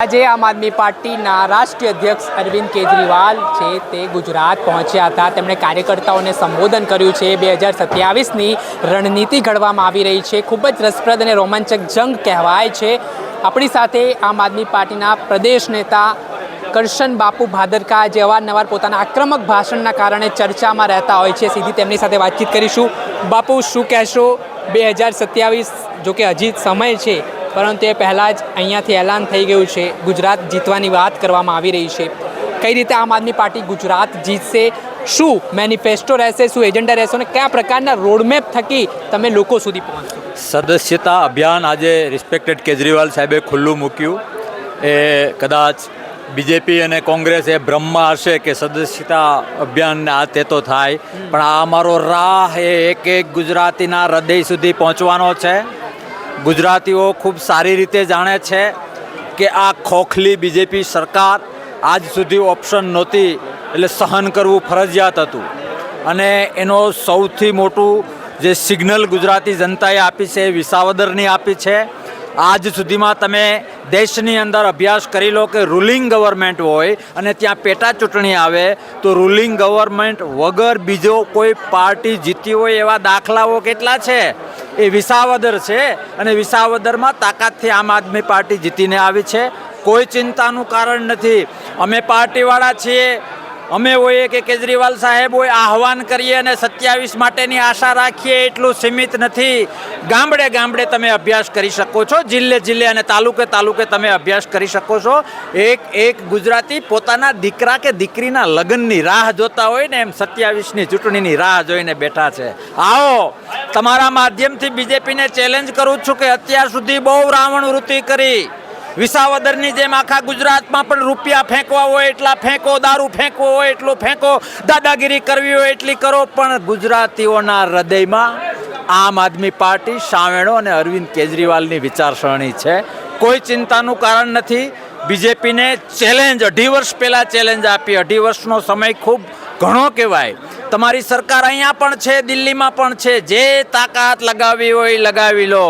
આજે આમ આદમી પાર્ટીના રાષ્ટ્રીય અધ્યક્ષ અરવિંદ કેજરીવાલ છે તે ગુજરાત પહોંચ્યા હતા। તેમણે કાર્યકર્તાઓને સંબોધન કર્યું છે। 2027ની રણનીતિ ઘડવામાં આવી રહી છે। ખૂબ જ રસપ્રદ અને રોમાંચક જંગ કહેવાય છે। આપણી સાથે આમ આદમી પાર્ટીના પ્રદેશ નેતા કરશન બાપુ ભાદરકા જે અવારનવાર પોતાના આક્રમક ભાષણના કારણે ચર્ચામાં રહેતા હોય છે। સીધી તેમની સાથે વાતચીત કરીશું। બાપુ, શું કહેશો? 2027 જોકે હજી સમય છે, પરંતુ એ પહેલાં જ અહીંયાથી એલાન થઈ ગયું છે, ગુજરાત જીતવાની વાત કરવામાં આવી રહી છે। કઈ રીતે આમ આદમી પાર્ટી ગુજરાત જીતશે? શું મેનિફેસ્ટો રહેશે, શું એજન્ડા રહેશે અને કયા પ્રકારના રોડમેપ થકી તમે લોકો સુધી પહોંચશો? સદસ્યતા અભિયાન આજે રિસ્પેક્ટેડ કેજરીવાલ સાહેબે ખુલ્લું મૂક્યું। એ કદાચ બીજેપી અને કોંગ્રેસ એ ભ્રમમાં હશે કે સદસ્યતા અભિયાન આ તે તો થાય, પણ આ અમારો રાહ એ એક એક ગુજરાતીના હૃદય સુધી પહોંચવાનો છે। ગુજરાતીઓ ખૂબ સારી રીતે જાણે છે કે આ ખોખલી બીજેપી સરકાર આજ સુધી ઓપ્શન નહોતી, એટલે સહન કરવું ફરજિયાત હતું। અને એનો સૌથી મોટું જે સિગ્નલ ગુજરાતી જનતાએ આપી છે એ વિસાવદરની આપી છે। આજ સુધીમાં તમે દેશની અંદર અભ્યાસ કરી લો કે રૂલિંગ ગવર્મેન્ટ હોય અને ત્યાં પેટા ચૂંટણી આવે તો રૂલિંગ ગવર્મેન્ટ વગર બીજો કોઈ પાર્ટી જીતી હોય એવા દાખલાઓ કેટલા છે? એ વિસાવદર છે અને વિસાવદરમાં તાકાતથી આમ આદમી પાર્ટી જીતીને આવી છે। કોઈ ચિંતાનું કારણ નથી। અમે પાર્ટીવાળા છીએ, અમે હોઈએ કે કેજરીવાલ સાહેબ હોય, આહવાન કરીએ અને 27 માટેની આશા રાખીએ એટલું સીમિત નથી। ગામડે ગામડે તમે અભ્યાસ કરી શકો છો, જિલ્લે જિલ્લે અને તાલુકે તાલુકે તમે અભ્યાસ કરી શકો છો। એક ગુજરાતી પોતાના દીકરા કે દીકરીના લગ્નની રાહ જોતા હોય ને એમ 27ની ચૂંટણીની રાહ જોઈને બેઠા છે। આવો, તમારા માધ્યમથી બીજેપીને ચેલેન્જ કરું છું કે અત્યાર સુધી બહુ રાવણ વૃત્તિ કરી। વિસાવદરની જેમ આખા ગુજરાતમાં પણ રૂપિયા ફેંકવા હોય એટલા ફેંકો, દારૂ ફેંકવો હોય એટલો ફેંકો, દાદાગીરી કરવી હોય એટલી કરો, પણ ગુજરાતીઓના હૃદયમાં આમ આદમી પાર્ટી, સાવેણો અને અરવિંદ કેજરીવાલની વિચારસરણી છે। કોઈ ચિંતાનું કારણ નથી। બીજેપીને ચેલેન્જ 2.5 વર્ષ પહેલાં ચેલેન્જ આપી। 2.5 વર્ષનો સમય ખૂબ ઘણો કહેવાય। તમારી સરકાર અહીંયા પણ છે, દિલ્હીમાં પણ છે, જે તાકાત લગાવી હોય લગાવી લો।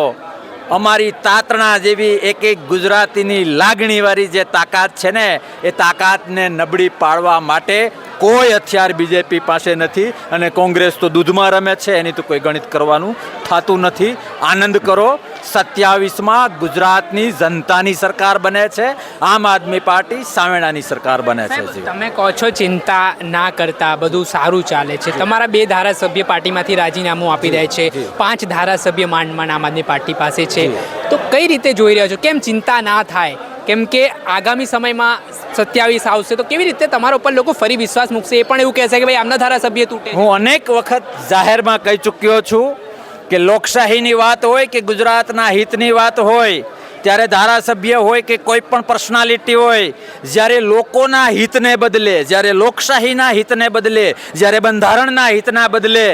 અમારી તાતણા જેવી એક એક ગુજરાતીની લાગણીવાળી જે તાકાત છે ને, એ તાકાતને નબળી પાડવા માટે કોઈ હથિયાર બીજેપી પાસે નથી। અને કોંગ્રેસ તો દૂધમાં રમે છે, એની તો કોઈ ગણિત કરવાનું થતું નથી। આનંદ કરો, 27માં ગુજરાતની જનતાની સરકાર બને છે, આમ આદમી પાર્ટી સાવેણાની સરકાર બને છે। તમે કહો છો ચિંતા ના કરતા બધું સારું ચાલે છે। તમારા 2 ધારાસભ્ય પાર્ટીમાંથી રાજીનામું આપી દે છે, 5 ધારાસભ્ય માંડ આમ આદમી પાર્ટી પાસે છે, તો કઈ રીતે જોઈ રહ્યા છો? કેમ ચિંતા ના થાય? કેમ કે આગામી સમયમાં 27 આવશે તો કેવી રીતે તમારા ઉપર લોકો ફરી વિશ્વાસ મૂકશે? એ પણ એવું કહેશે કે ભાઈ આમના ધારાસભ્ય તૂટે। હું અનેક વખત જાહેરમાં કહી ચૂક્યો છું કે લોકશાહીની વાત હોય કે ગુજરાતના હિતની વાત હોય, ત્યારે ધારાસભ્ય હોય કે કોઈ પણ પર્સનાલિટી હોય, જ્યારે લોકોના હિતને બદલે, જ્યારે લોકશાહીના હિતને બદલે, જ્યારે બંધારણના હિતના બદલે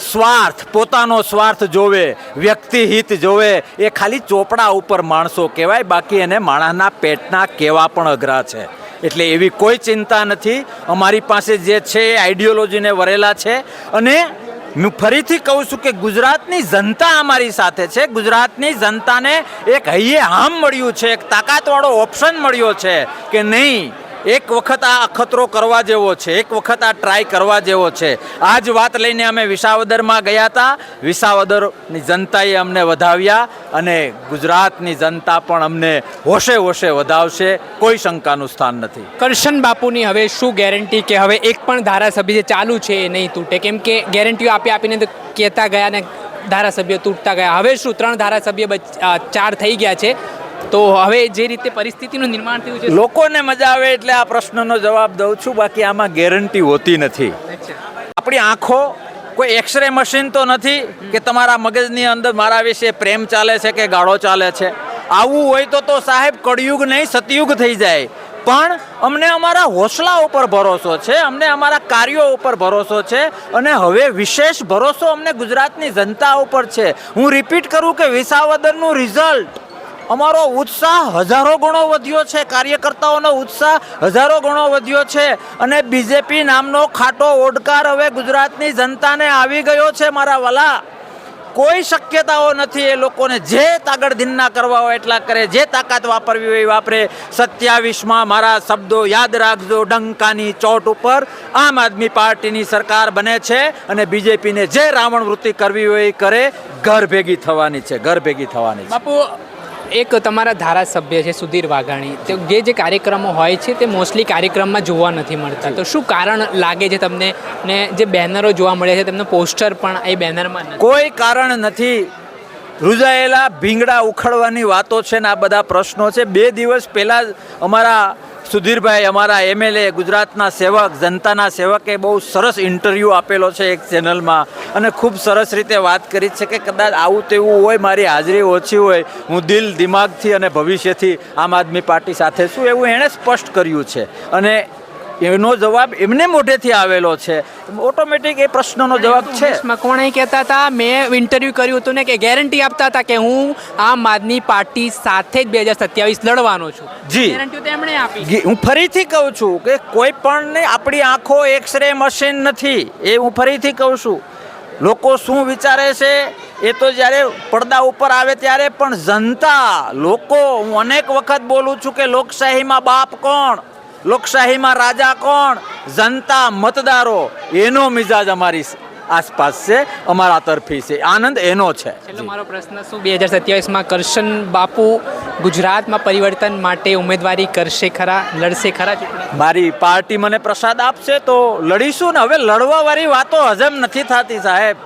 સ્વાર્થ, પોતાનો સ્વાર્થ જોવે, વ્યક્તિ હિત જોવે, એ ખાલી ચોપડા ઉપર માણસો કહેવાય, બાકી એને માણસના પેટના કહેવા પણ અઘરા છે। એટલે એવી કોઈ ચિંતા નથી। અમારી પાસે જે છે એ આઈડિયોલોજીને વરેલા છે। અને હું ફરીથી કહું છું કે ગુજરાતની જનતા અમારી સાથે છે। ગુજરાતની જનતાને એક હૈયે હામ મળ્યું છે, એક તાકાતવાળો ઓપ્શન મળ્યો છે કે નહીં, એક વખત આ અખતરો કરવા જેવો છે, એક વખત આ ટ્રાય કરવા જેવો છે। આ જ વાત લઈને અમે વિસાવદરમાં ગયા હતા। વિસાવદરની જનતાએ અમને વધાવ્યા અને ગુજરાતની જનતા પણ અમને હોશે હોશે વધાવશે, કોઈ શંકાનું સ્થાન નથી। કરશન બાપુની હવે શું ગેરંટી કે હવે એક પણ ધારાસભ્ય જે ચાલુ છે એ નહીં તૂટે? કેમ કે ગેરંટીઓ આપીને તો કહેતા ગયા ને ધારાસભ્ય તૂટતા ગયા। હવે શું 3 ધારાસભ્ય 4 થઈ ગયા છે, તો હવે જે રીતે પરિસ્થિતિનું નિર્માણ થયું છે, લોકોને મજા આવે એટલે આ પ્રશ્નનો જવાબ દઉં છું, બાકી આમાં ગેરંટી હોતી નથી। આપણી આંખો કોઈ એક્સરે મશીન તો નથી કે તમારા મગજની અંદર મારા વિશે પ્રેમ ચાલે છે કે ગાળો ચાલે છે। આવું હોય તો સાહેબ કળયુગ નહીં સતયુગ થઈ જાય। પણ અમને અમારા હોસલા ઉપર ભરોસો છે, અમને અમારા કાર્યો ઉપર ભરોસો છે, અને હવે વિશેષ ભરોસો અમને ગુજરાતની જનતા ઉપર છે। હું રિપીટ કરું કે વિસાવદરનું રિઝલ્ટ, અમારો ઉત્સાહ હજારો ગણો વધ્યો છે, કાર્યકર્તાઓનો ઉત્સાહ હજારો ગણો વધ્યો છે, અને બીજેપી નામનો ખાટો ઓડકાર હવે ગુજરાતની જનતાને આવી ગયો છે મારા વાલા। કોઈ શક્યતાઓ નથી. એ લોકોને જે તાગડધીનના કરવા હોય એટલા કરે, જે તાકાત વાપરવી હોય એ વાપરે. 27માં મારા શબ્દો યાદ રાખજો, ડંકાની ચોટ ઉપર આમ આદમી પાર્ટીની સરકાર બને છે અને બીજેપીને જે રાવણ વૃત્તિ કરવી હોય એ કરે. ઘર ભેગી થવાની છે, ઘર ભેગી થવાની છે. બાપુ, એક તમારા ધારાસભ્ય છે સુધીર વાઘાણી, તો જે કાર્યક્રમો હોય છે તે મોસ્ટલી કાર્યક્રમમાં જોવા નથી મળતા, તો શું કારણ લાગે છે તમને? ને જે બેનરો જોવા મળ્યા છે તેમનો પોસ્ટર પણ એ બેનરમાં નથી. કોઈ કારણ નથી. રૂઝાયેલા ભીંગડા ઉખડવાની વાતો છે ને આ બધા પ્રશ્નો છે. 2 દિવસ પહેલાં અમારા સુધીરભાઈ, અમારા એમએલએ, ગુજરાતના સેવક, જનતાના સેવકે બહુ સરસ ઇન્ટરવ્યૂ આપેલો છે એક ચેનલમાં અને ખૂબ સરસ રીતે વાત કરી છે કે કદાચ આવું તેવું હોય, મારી હાજરી ઓછી હોય, હું દિલ દિમાગથી અને ભવિષ્યથી આમ આદમી પાર્ટી સાથે છું, એવું એણે સ્પષ્ટ કર્યું છે. અને એનો જવાબ એમને મોઢેથી આવેલો છે. ઓટોમેટિક એ પ્રશ્નનો જવાબ છે. મકવાણા કહેતા હતા, મેં ઇન્ટરવ્યૂ કર્યું હતું ને, કે ગેરંટી આપતા હતા કે હું આમ આદમી પાર્ટી સાથે જ 2027 લડવાનો છું. જી, ગેરંટી તો એમણે આપી. હું ફરીથી કહું છું કે કોઈ પણ આપણી આંખો એક્સરે મશીન નથી. એ હું ફરીથી કહું છું. લોકો શું વિચારે છે એ તો જ્યારે પડદા ઉપર આવે ત્યારે, પણ જનતા, લોકો, હું અનેક વખત બોલું છું કે લોકશાહીમાં બાપ કોણ, લોકશાહીમાં રાજા કોણ? જનતા, મતદારો. એનો મિજાજ અમારી આસપાસ છે, અમારા તરફી છે. આનંદ એનો છે. છેલ્લો મારો પ્રશ્ન, શું 2027માં કરશન બાપુ ગુજરાતમાં પરિવર્તન માટે ઉમેદવારી કરશે ખરા, લડશે ખરા ચૂંટણી? મારી પાર્ટી મને પ્રસાદ આપશે તો લડીશું ને. હવે લડવાવાળી વાતો હજમ નથી થતી સાહેબ.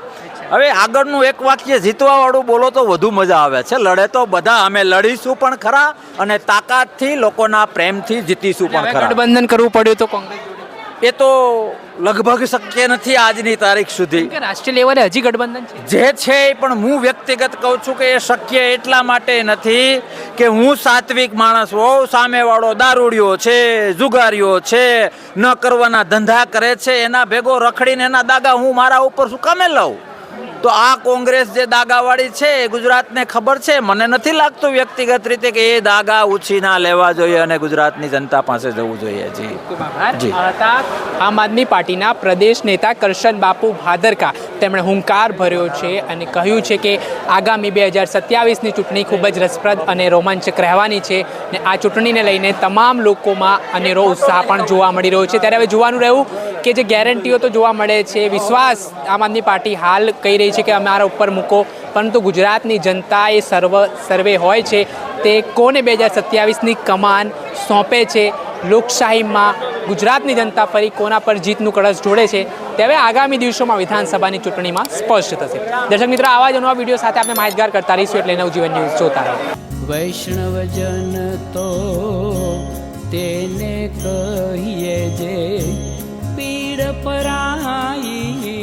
હવે આગળનું એક વાક્ય જીતવાવાળું બોલો તો વધુ મજા આવે છે. લડે તો બધા, અમે લડીશું પણ ખરા અને તાકાતથી, લોકોના પ્રેમથી જીતીશું પણ ખરા. ગઠબંધન કરવું પડ્યું તો કોંગ્રેસ જોડે? એ તો લગભગ શક્ય નથી આજની તારીખ સુધી. કે રાષ્ટ્રીય લેવલે હજી ગઠબંધન છે જે છે એ પણ હું વ્યક્તિગત કહું છું કે એ શક્ય એટલા માટે નથી કે હું સાત્વિક માણસ હોઉં, સામેવાળો દારૂડિયો છે, જુગારીઓ છે, ન કરવાના ધંધા કરે છે, એના ભેગો રખડીને એના દાગા હું મારા ઉપર શું કામે લઉં? તો આ કોંગ્રેસ જે દાગાવાળી છે એ ગુજરાતને ખબર છે. મને નથી લાગતું વ્યક્તિગત રીતે કે એ દાગા ઉછીના લેવા જોઈએ અને ગુજરાતની જનતા પાસે જવું જોઈએ. જી, જી. હતા આમ આદમી પાર્ટીના પ્રદેશ નેતા કરશન બાપુ ભાદરકા. તેમણે હુંકાર ભર્યો છે અને કહ્યું છે કે આગામી 2027ની ચૂંટણી ખૂબ જ રસપ્રદ અને રોમાંચક રહેવાની છે ને આ ચૂંટણીને લઈને તમામ લોકોમાં અનેરો ઉત્સાહ પણ જોવા મળી રહ્યો છે. ત્યારે હવે જોવાનું રહ્યું કે જે ગેરંટીઓ તો જોવા મળે છે, વિશ્વાસ આમ આદમી પાર્ટી હાલ કહી રહી છે કે અમારા ઉપર મૂકો, પરંતુ ગુજરાતની જનતા એ સર્વે હોય છે તે કોને 2027ની કમાન સોંપે છે. લોકશાહીમાં ગુજરાતની જનતા ફરી કોના પર જીતનું કળશ જોડે છે તે હવે આગામી દિવસોમાં વિધાનસભાની ચૂંટણીમાં સ્પષ્ટ થશે. દર્શક મિત્રો, આવા જ નવા વિડીયો સાથે આપણે માહિતગાર કરતા રહીશું, એટલે નવજીવન ન્યૂઝ જોતા રહો. વૈષ્ણવજન તો તેને કહીએ જે પીડ પરાઈ.